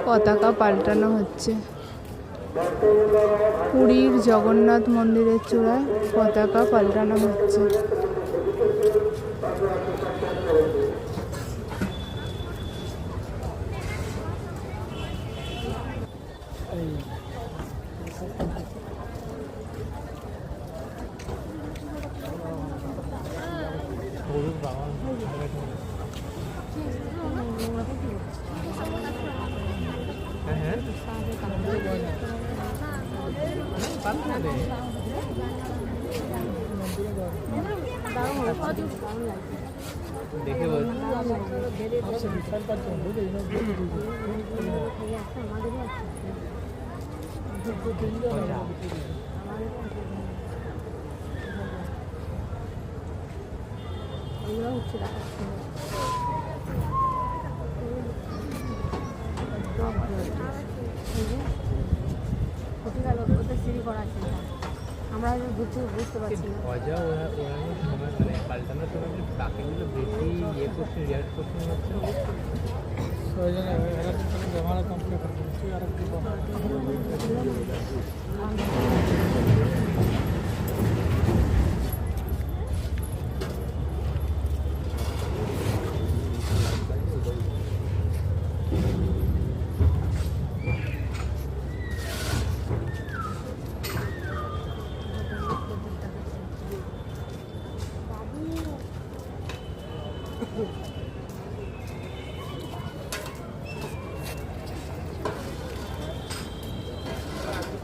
পতাকা পাল্টানো হচ্ছে। পুরীর জগন্নাথ মন্দিরের চূড়ায় পতাকা পাল্টানো হচ্ছে। দেখে আমরা বুঝতে পারছি না মজা ওড়ানোর সময় মানে পাল্টানোর সময় পাখিগুলো বেশি ইয়ে করছে রিয়াক্ট করছে হচ্ছে ব্যবহার কমপ্লিট করছি আর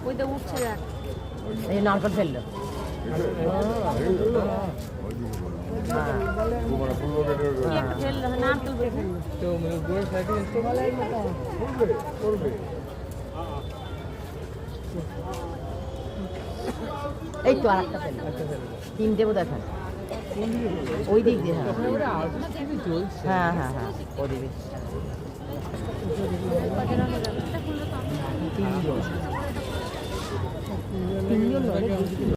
ওই তো উঠছে দেখ এই নারকেল ফেললো তো মানে গোড় সাইডে এই তো আরেকটা ফেললো তিনটে বোধ এখন ওই দিক দিয়ে হ্যাঁ হ্যাঁ হ্যাঁ ওই দিক